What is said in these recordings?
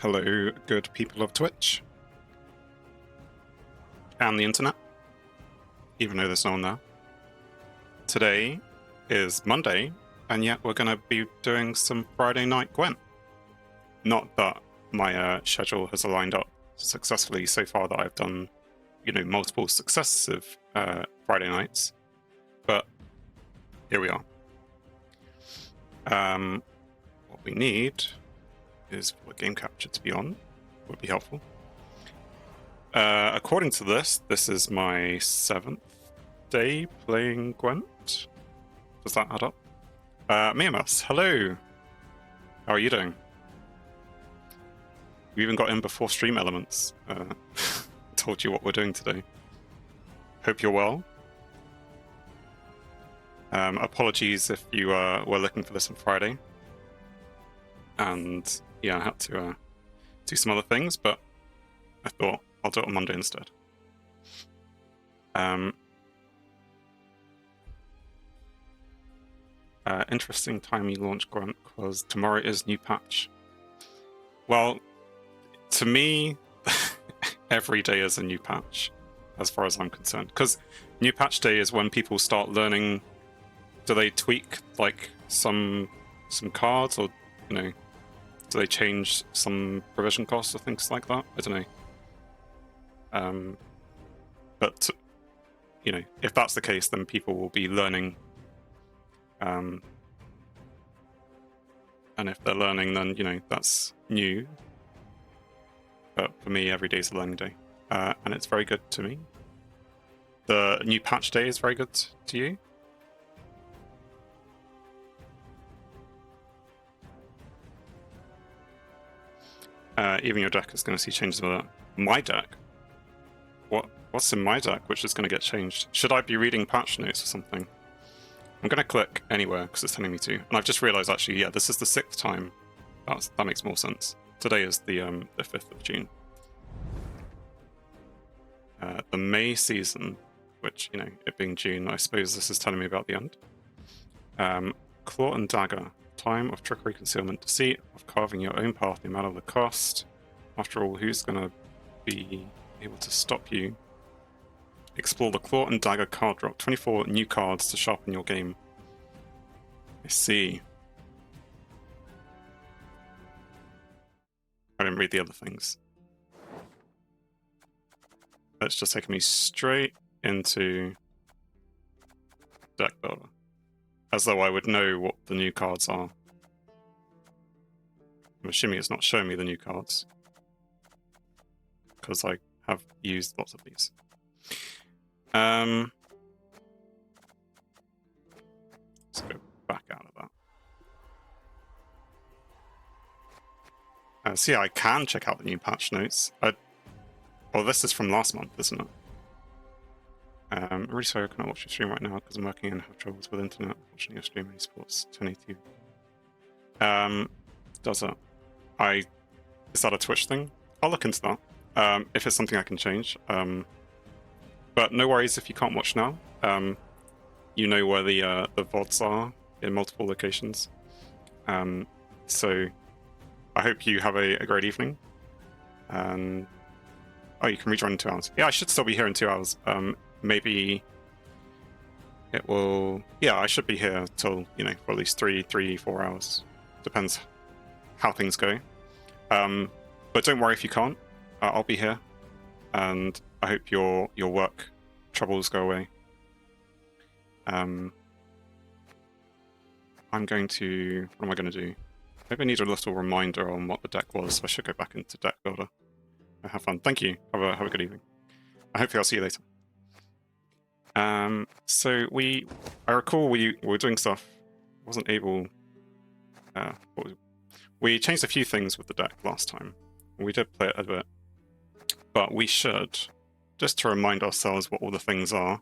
Hello, good people of Twitch and the internet, even though there's no one there. Today is Monday, and yet we're going to be doing some Friday night Gwent. Not that my schedule has aligned up successfully so far that I've done, multiple successive Friday nights, but here we are. What we need is for game capture to be on, would be helpful. According to this is my 7th day playing Gwent. Does that add up? Miamus, hello! How are you doing? We even got in before Stream Elements. Told you what we're doing today. Hope you're well. Apologies if you were looking for this on Friday. And yeah, I had to do some other things, but I thought I'll do it on Monday instead. Interesting time you launched Gwent because tomorrow is new patch. Well, to me, every day is a new patch, as far as I'm concerned. Because new patch day is when people start learning. Do they tweak like some cards, or do they change some provision costs or things like that? I don't know. But if that's the case, then people will be learning. And if they're learning, then that's new. But for me, every day is a learning day, and it's very good to me. The new patch day is very good to you. Even your deck is going to see changes with that. My deck? What's in my deck which is going to get changed? Should I be reading patch notes or something? I'm going to click anywhere because it's telling me to. And I've just realized, actually, yeah, this is the 6th time. That makes more sense. Today is the 5th of June. The May season, which, it being June, I suppose this is telling me about the end. Claw and Dagger. Time of trickery, concealment, deceit, of carving your own path no matter the cost. After all, who's going to be able to stop you? Explore the Claw and Dagger card drop. 24 new cards to sharpen your game. I see. I didn't read the other things. That's just taking me straight into Deck Builder. As though I would know what the new cards are. I'm assuming it's not showing me the new cards, because I have used lots of these. Let's go back out of that. See, I can check out the new patch notes. Well, this is from last month, isn't it? I'm really sorry I cannot watch your stream right now because I'm working and have troubles with internet. Watching your stream esports 1080. Does it? Is that a Twitch thing? I'll look into that. If it's something I can change. But no worries if you can't watch now. You know where the VODs are in multiple locations. So I hope you have a great evening. Oh, you can rejoin in 2 hours. Yeah, I should still be here in 2 hours. Maybe it will. Yeah, I should be here till for at least 3-4 hours. Depends how things go. But don't worry if you can't. I'll be here, and I hope your work troubles go away. I'm going to. What am I going to do? Maybe I need a little reminder on what the deck was. So I should go back into Deck Builder. Have fun. Thank you. Have a good evening. Hopefully I'll see you later. So I recall we were doing stuff. Wasn't able. We changed a few things with the deck last time. We did play it a bit, but we should, just to remind ourselves what all the things are.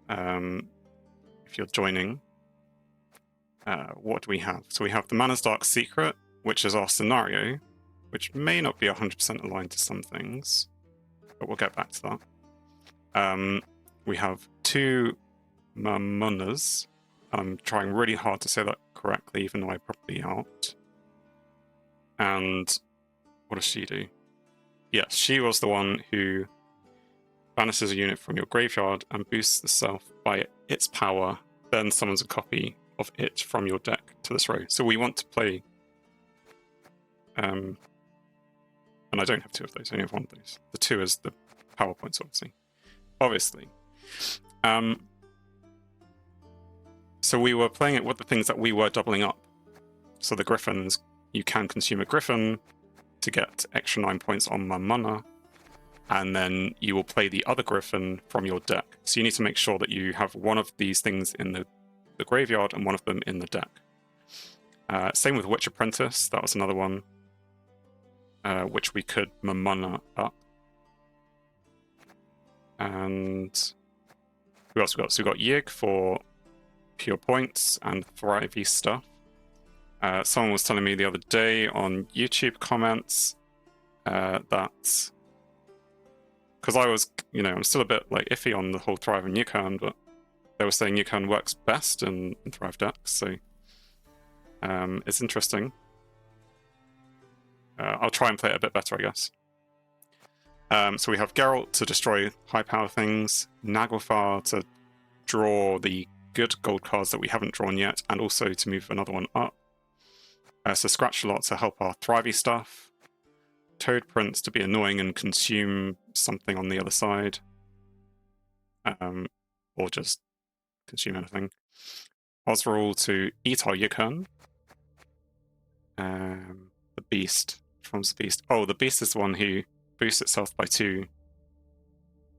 If you're joining, what do we have? So we have the Mana's Dark Secret, which is our scenario, which may not be 100% aligned to some things, but we'll get back to that. We have 2 Mamunas. I'm trying really hard to say that correctly, even though I probably aren't. And What does she do? Yes, she was the one who banishes a unit from your graveyard and boosts the self by its power, then summons a copy of it from your deck to this row. So we want to play... and I don't have two of those, I only have one of those. The two is the power points, obviously. So we were playing it with the things that we were doubling up. So the Griffins, you can consume a Griffin to get extra 9 points on mana, and then you will play the other Griffin from your deck. So you need to make sure that you have one of these things in the graveyard and one of them in the deck. Same with Witch Apprentice, that was another one, which we could mana up. And who else we got? So we got Yig for pure points and thrivey stuff. Someone was telling me the other day on YouTube comments that, because I was, I'm still a bit like iffy on the whole Thrive and Yukon, but they were saying Yukon works best in Thrive decks, so it's interesting. I'll try and play it a bit better, I guess. So we have Geralt to destroy high power things, Naglfar to draw the good gold cards that we haven't drawn yet, and also to move another one up. So Scratch a lot to help our thrivey stuff. Toad Prince to be annoying and consume something on the other side. Or just consume anything. Osrul to eat our Yukon. The Beast. Which one's the Beast? Oh, the Beast is the one who boosts itself by 2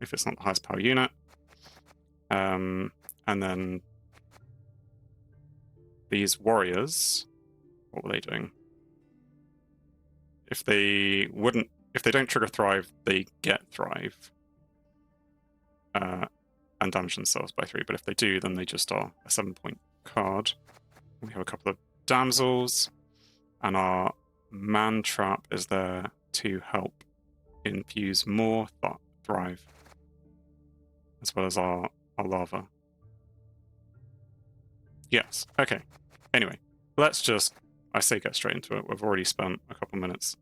if it's not the highest power unit. And then these warriors, what were they doing? If they don't trigger Thrive, they get Thrive. And damage themselves by 3, but if they do, then they just are a 7-point card. We have a couple of damsels, and our man trap is there to help infuse more Thrive, as well as our lava. Yes, okay. Anyway, let's just, I say get straight into it. We've already spent a couple minutes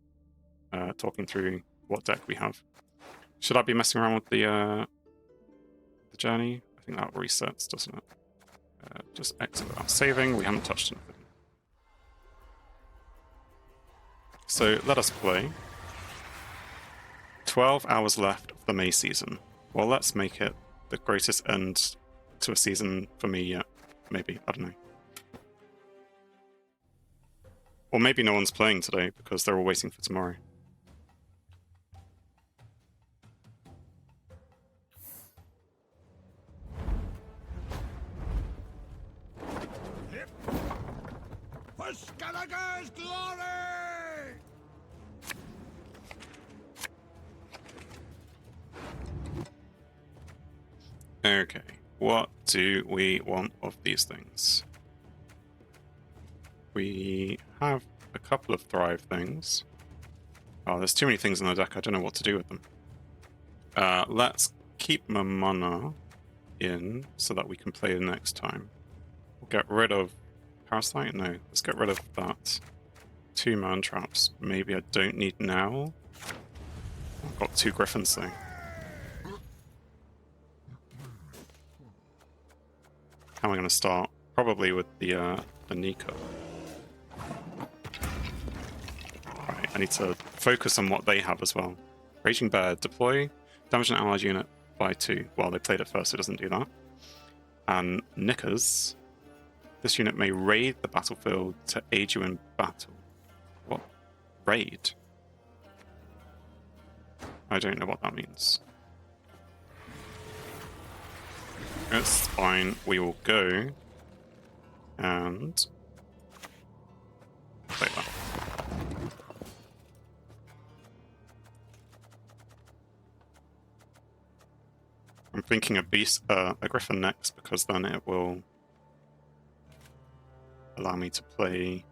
talking through what deck we have. Should I be messing around with the journey? I think that resets, doesn't it? Just exit without saving. We haven't touched anything. So let us play. 12 hours left of the May season. Well, let's make it the greatest end to a season for me yet. Maybe, I don't know. Or maybe no one's playing today because they're all waiting for tomorrow. For Skellige's glory! Okay, what do we want of these things? We have a couple of Thrive things. Oh, there's too many things in the deck, I don't know what to do with them. Let's keep my mana in so that we can play the next time. We'll get rid of Parasite? No, let's get rid of that. 2 man traps, maybe I don't need now. I've got 2 Griffins though. How am I going to start? Probably with the Nika. Right, I need to focus on what they have as well. Raging Bear, deploy damage an allied unit by 2. Well, they played it first, so it doesn't do that. And Knickers, this unit may raid the battlefield to aid you in battle. What? Raid? I don't know what that means. It's fine, we will go and play that. I'm thinking a Griffin next because then it will allow me to play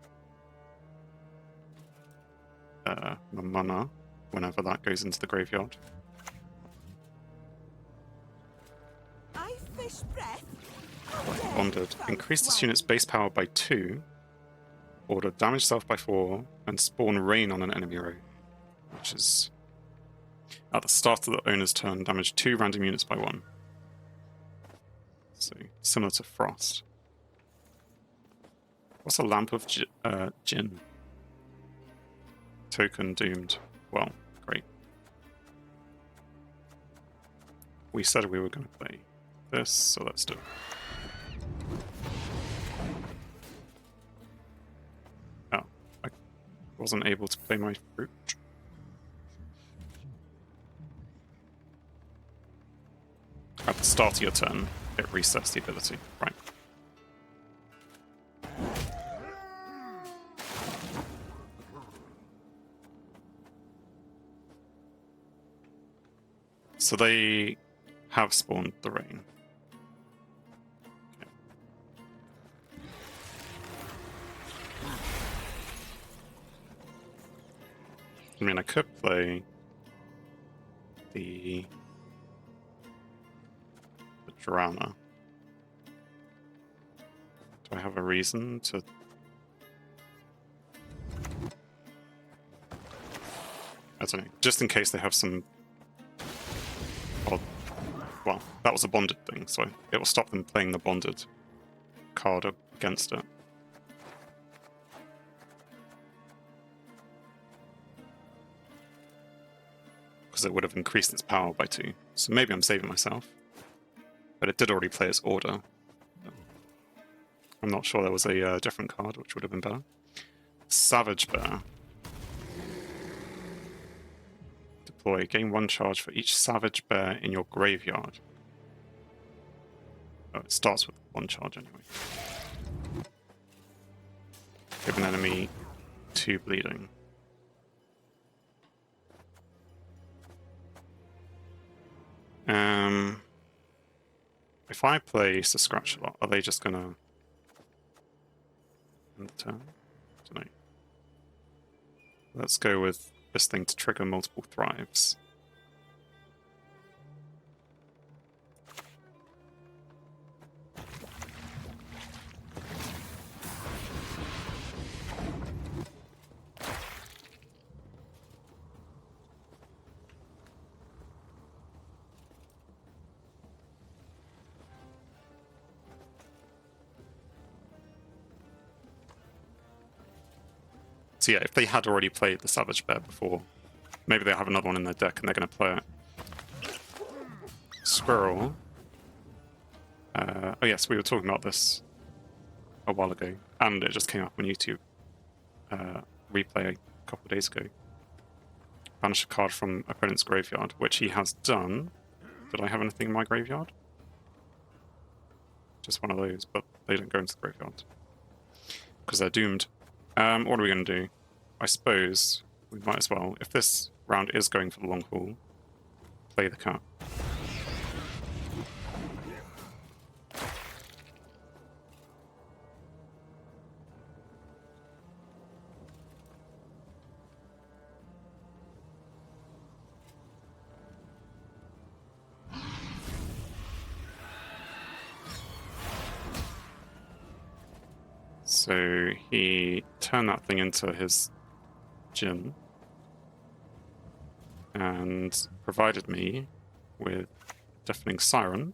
my mana whenever that goes into the graveyard. Bonded. Increase this unit's base power by 2, order damage self by 4, and spawn rain on an enemy row. which is at the start of the owner's turn, damage 2 random units by 1. So, similar to Frost. What's a Lamp of Jinn? Token doomed. Well, great. We said we were going to play this, so let's do it. Oh, I wasn't able to play my fruit. At the start of your turn, it resets the ability. Right. So they have spawned the rain. Okay. I mean, I could play the Drowner. Do I have a reason to? I don't know. Just in case they have some. Well, that was a bonded thing, so it will stop them playing the bonded card against it. Because it would have increased its power by 2. So maybe I'm saving myself. But it did already play its order. I'm not sure there was a different card, which would have been better. Savage Bear. Deploy. Gain 1 charge for each Savage Bear in your graveyard. Oh, it starts with 1 charge anyway. Give an enemy 2 bleeding. If I play to scratch a lot, are they just gonna end the turn? I don't know. Let's go with this thing to trigger multiple thrives. So yeah, if they had already played the Savage Bear before, maybe they have another one in their deck and they're going to play it. Squirrel. Oh yes, we were talking about this a while ago, and it just came up on YouTube replay a couple of days ago. Banish a card from opponent's graveyard, which he has done. Did I have anything in my graveyard? Just one of those, but they don't go into the graveyard because they're doomed. What are we going to do? I suppose we might as well, if this round is going for the long haul, play the cat. So he turned that thing into his gym and provided me with Deafening Siren.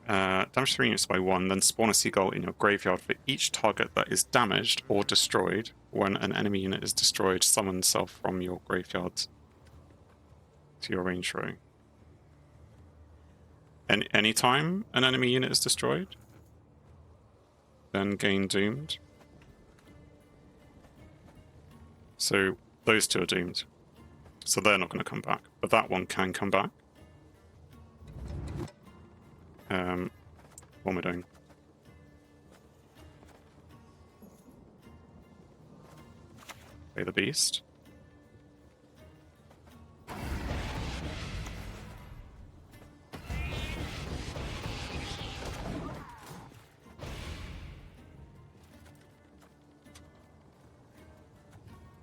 Damage 3 units by 1, then spawn a seagull in your graveyard for each target that is damaged or destroyed. When an enemy unit is destroyed, summon self from your graveyard to your range row. And anytime an enemy unit is destroyed, then gain doomed. So those 2 are doomed. So they're not going to come back, but that one can come back. What am I doing? Play the beast.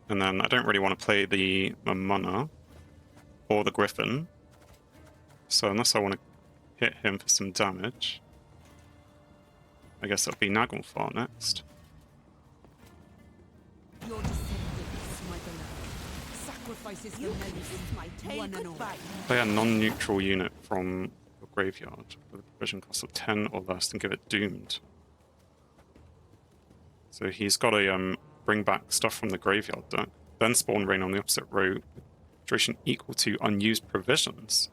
And then I don't really want to play the Mamona or the Griffin. So unless I want to hit him for some damage, I guess it'll be Naglfar next. Your descendants, my beloved. Sacrifices for Melody, one and all. Play a non-neutral unit from your graveyard with a provision cost of 10 or less and give it doomed. So he's got to bring back stuff from the graveyard deck, then spawn rain on the opposite row, duration equal to unused provisions.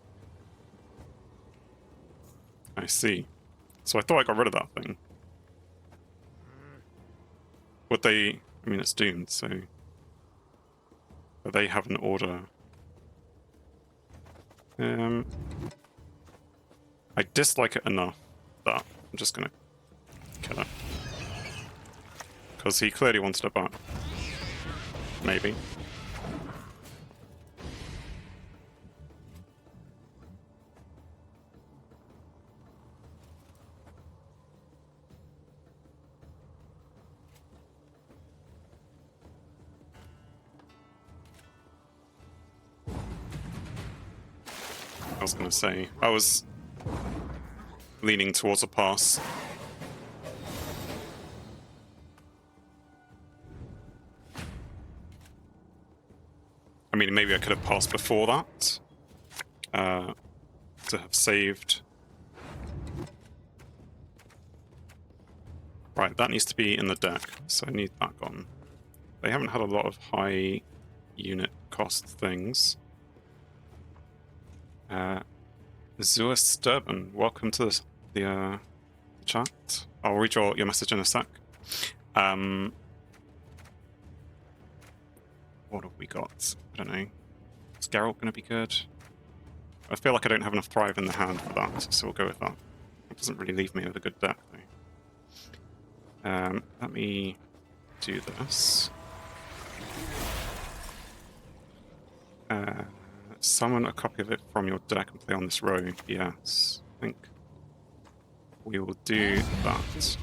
I see. So I thought I got rid of that thing. Would they... I mean, it's doomed, so... But they have an order. I dislike it enough that I'm just gonna kill it. Because he clearly wanted it back. Maybe. I was gonna say, I was leaning towards a pass. I mean, maybe I could have passed before that to have saved. Right, that needs to be in the deck, so I need that gone. They haven't had a lot of high unit cost things. Zeus Sturban, welcome to the chat. I'll read your message in a sec. What have we got? I don't know. Is Geralt going to be good? I feel like I don't have enough Thrive in the hand for that, so we'll go with that. It doesn't really leave me with a good deck, though. Let me do this. Summon a copy of it from your deck and play on this row. Yes, I think we will do that.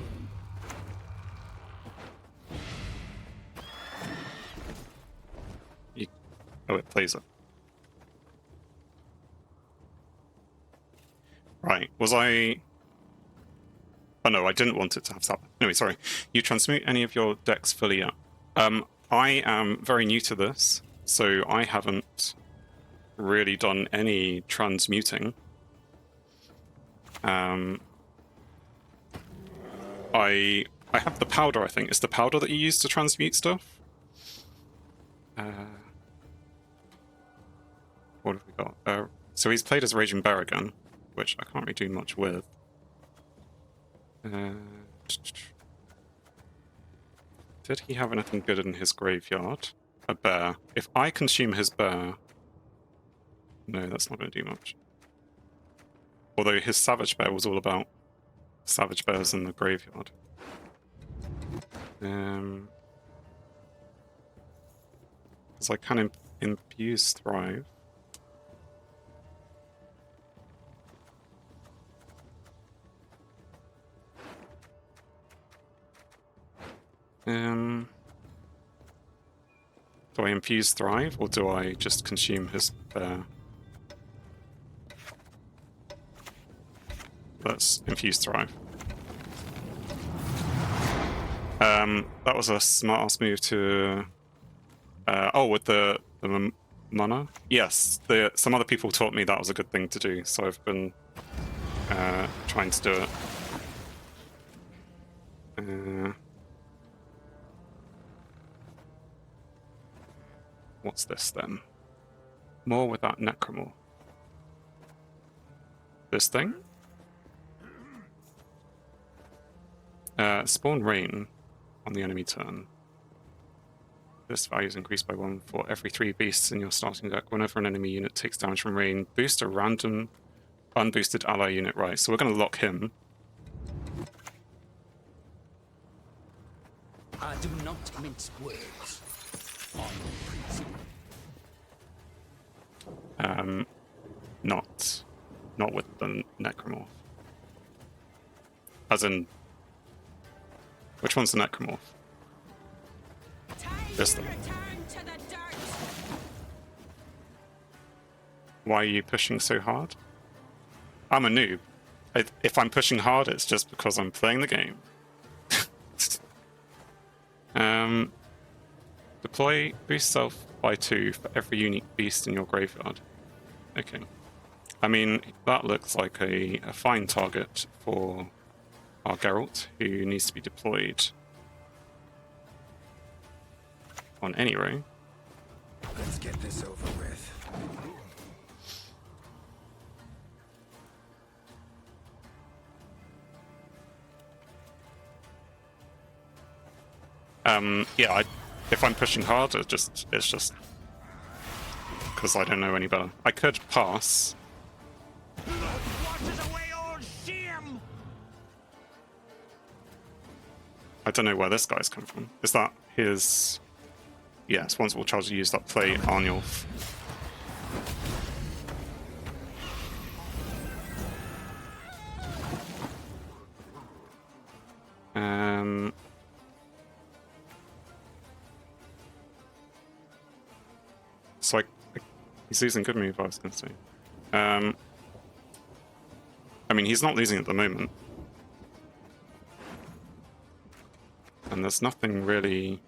Oh, it plays it. Right, was I... Oh no, I didn't want it to have that. Anyway, sorry. You transmute any of your decks fully yet? I am very new to this, so I haven't really done any transmuting. I have the powder, I think. It's the powder that you use to transmute stuff? What have we got? So he's played as Raging Bear again, which I can't really do much with. Did he have anything good in his graveyard? A bear. If I consume his bear... No, that's not going to do much. Although his Savage Bear was all about Savage Bears in the graveyard. So I can infuse Thrive. Do I infuse Thrive, or do I just consume his bear? Let's infuse Thrive. That was a smart-ass move to... oh, with the mana? Yes, some other people taught me that was a good thing to do, so I've been trying to do it. What's this then? More with that Necromorph. This thing? Spawn Rain on the enemy turn. This value is increased by 1 for every 3 beasts in your starting deck. Whenever an enemy unit takes damage from Rain, boost a random unboosted ally unit. Right, so we're going to lock him. I do not mince words. Not with the Necromorph. As in, which one's the Necromorph? This thing. Why are you pushing so hard? I'm a noob. If I'm pushing hard, it's just because I'm playing the game. Deploy boost self by 2 for every unique beast in your graveyard. Okay. I mean, that looks like a fine target for our Geralt, who needs to be deployed on any row. Let's get this over with. Yeah, if I'm pushing hard, it's just because I don't know any better. I could pass. Washes away all shame. I don't know where this guy's come from. Is that his... Yes, once all charges are used up, play Arnulf. So he's losing good move, I was going to say. I mean, he's not losing at the moment. And there's nothing really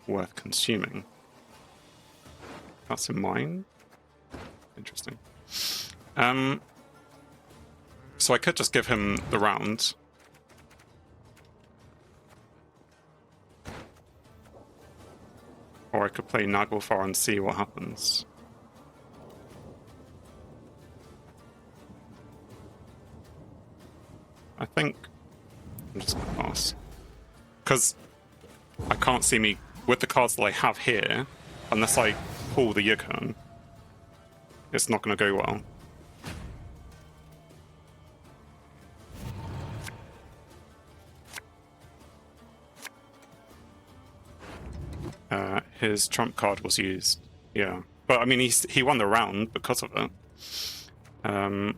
worth consuming. That's in mine? Interesting. So I could just give him the round. Or I could play Naglfar and see what happens. I think I'm just going to pass. Because I can't see me, with the cards that I have here, unless I pull the Yukon, it's not going to go well. His trump card was used, yeah. But I mean, he won the round because of it. The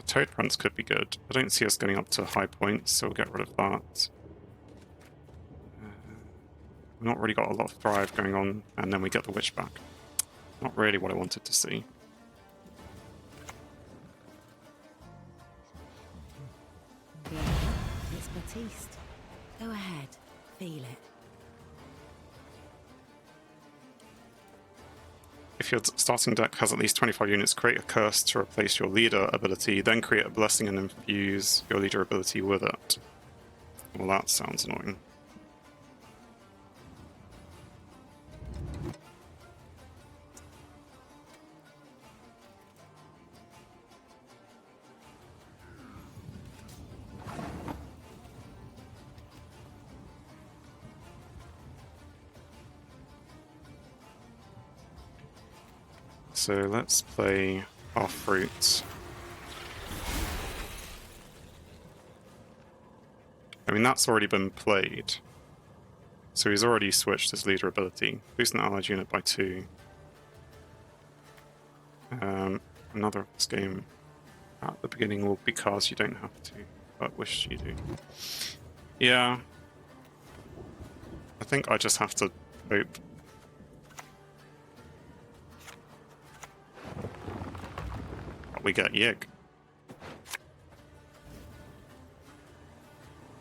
Toad Prince could be good. I don't see us getting up to high points, so we'll get rid of that. We've not really got a lot of Thrive going on, and then we get the Witch back. Not really what I wanted to see. Yeah, it's Batiste. Go ahead, feel it. If your starting deck has at least 25 units, create a curse to replace your leader ability, then create a blessing and infuse your leader ability with it. Well, that sounds annoying. So let's play our fruit. I mean, that's already been played. So he's already switched his leader ability. Boost an allied unit by 2. Another of this game at the beginning will be cards you don't have to, but wish you do. Yeah. I think I just have to hope. We get Yig.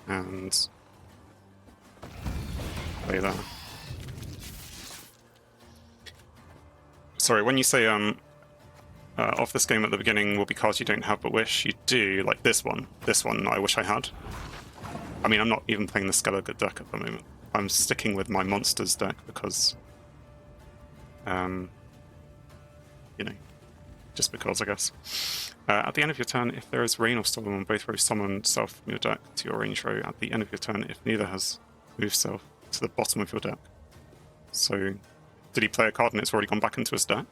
And play that. Sorry, when you say off this game at the beginning will be cards you don't have but wish, you do, like this one. This one I wish I had. I mean, I'm not even playing the Skellige deck at the moment. I'm sticking with my monsters deck because you know, just because, I guess. At the end of your turn, if there is Rain or Storm on both rows, summon self from your deck to your range row. At the end of your turn, if neither has moved self to the bottom of your deck. So, did he play a card and it's already gone back into his deck?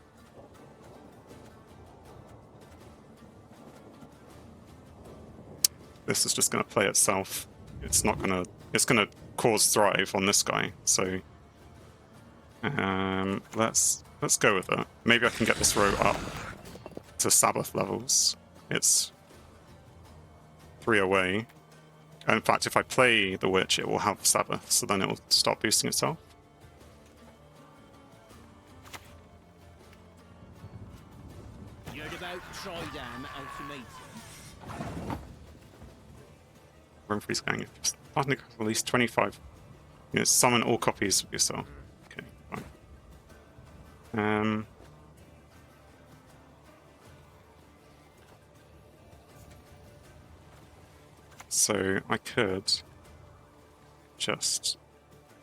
This is just going to play itself. It's not going to... It's going to cause Thrive on this guy, so... let's go with it. Maybe I can get this row up to Sabbath levels. It's 3 away. In fact, if I play the Witch, it will have Sabbath, so then it will stop boosting itself. Heard about Tridam Ultimatum? run free scanning. If you're starting to collect at least 25 units, summon all copies of yourself. Okay, fine. So I could just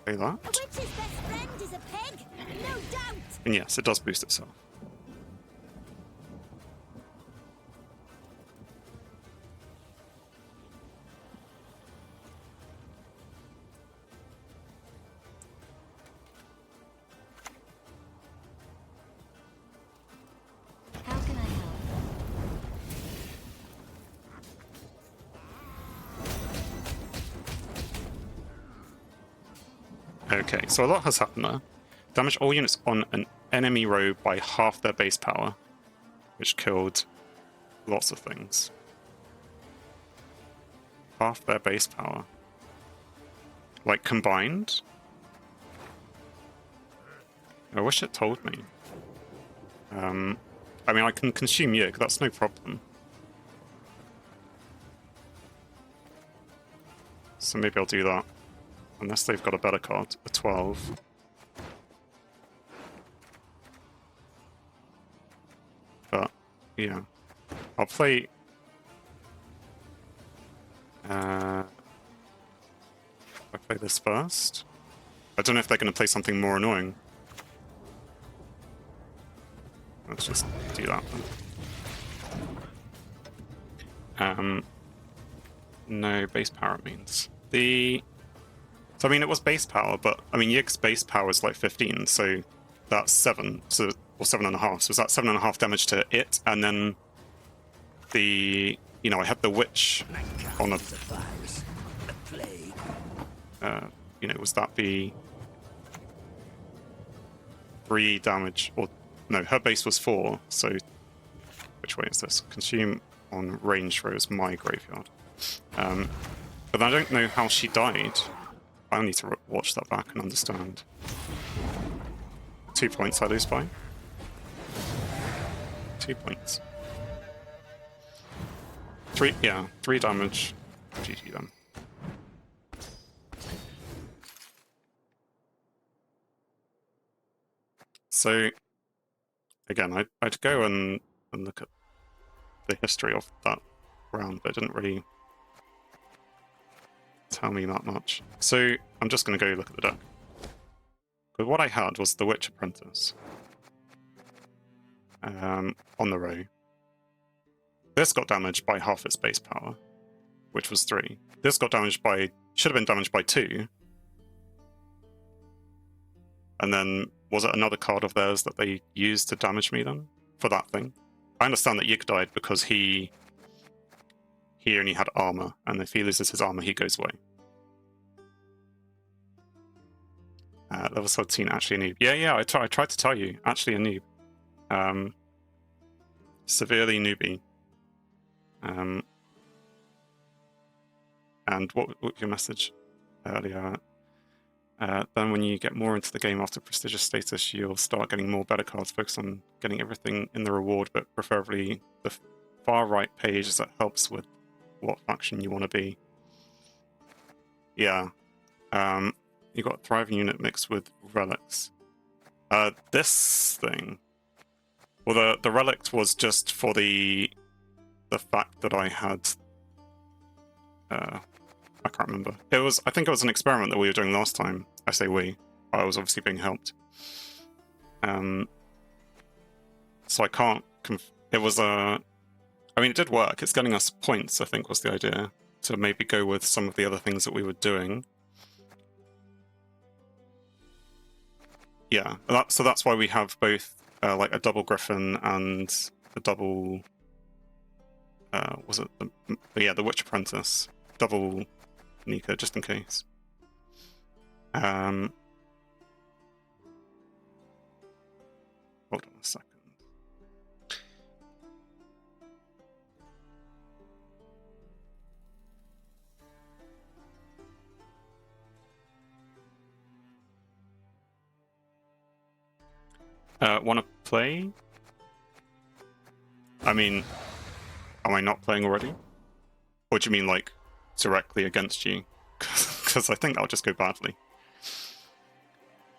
play that. A witch's best friend is a pig, no doubt. And yes, it does boost itself. How can I help? Okay, so a lot has happened there. Damage all units on an enemy row by half their base power, which killed lots of things. Half their base power. Like, combined? I wish it told me. I mean, I can consume Yig, that's no problem. So maybe I'll do that. Unless they've got a better card, a 12. But, yeah. I'll play... I play this first. I don't know if they're going to play something more annoying. Let's just do that then. No base power it means. So I mean it was base power, but I mean Yig's base power is like 15, so that's 7, so or 7.5. So is that 7.5 damage to it, and then the I had the witch on a was that the 3 damage, or no, her base was 4, so which way is this? Consume on range throws my graveyard. But I don't know how she died. I need to watch that back and understand. 2 points I lose by. 2 points. 3 damage. GG then. So, again, I'd go and look at the history of that round, but it didn't really tell me that much. So I'm just going to go look at the deck. But what I had was the Witch Apprentice on the row. This got damaged by half its base power, which was 3. This got damaged by, should have been damaged by 2. And then, was it another card of theirs that they used to damage me then? For that thing? I understand that Yig died because he only had armor, and if he loses his armor, he goes away. Level 17, actually a noob. Yeah, I tried to tell you, actually a noob. Severely newbie. And what was your message earlier? Then when you get more into the game after prestigious status, you'll start getting more better cards. Focus on getting everything in the reward, but preferably the far right page, as that helps with what faction you want to be. Yeah. You got Thriving Unit mixed with Relics. This thing... Well, the Relic was just for the fact that I had... I can't remember. I think it was an experiment that we were doing last time. I say we. I was obviously being helped. So I can't... It was a... I mean, it did work. It's getting us points, I think, was the idea. To maybe go with some of the other things that we were doing. Yeah, so that's why we have both like a double Griffin and a double... was it? The Witch Apprentice. Double Nika, just in case. Hold on a second. Want to play? I mean, am I not playing already? Or do you mean like directly against you, because I think that'll just go badly.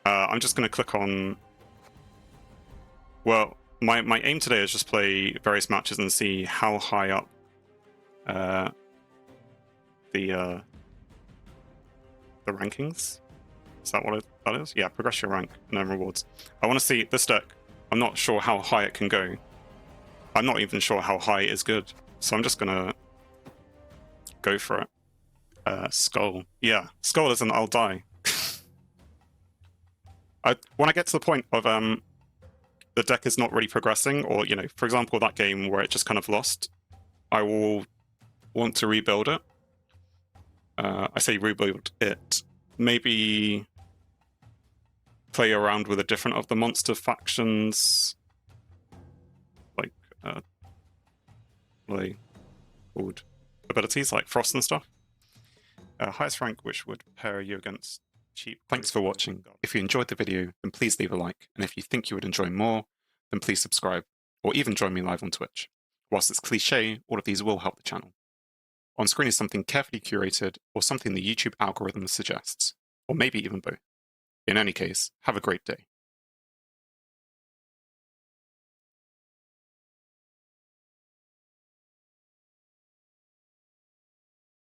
I'm just going to click on... Well, my aim today is just play various matches and see how high up the rankings. Is that what that is? Yeah, progress your rank and earn rewards. I want to see this deck. I'm not sure how high it can go. I'm not even sure how high is good. So I'm just going to go for it. Skull. Yeah, Skull isn't I'll die. When I get to the point of the deck is not really progressing, or, you know, for example, that game where it just kind of lost, I will want to rebuild it. I say rebuild it. Maybe play around with a different of the monster factions, like called abilities like Frost and stuff. Highest rank which would pair you against cheap. Thanks for watching. If you enjoyed the video, then please leave a like, and if you think you would enjoy more, then please subscribe, or even join me live on Twitch. Whilst it's cliche, all of these will help the channel. On screen is something carefully curated, or something the YouTube algorithm suggests, or maybe even both. In any case, have a great day.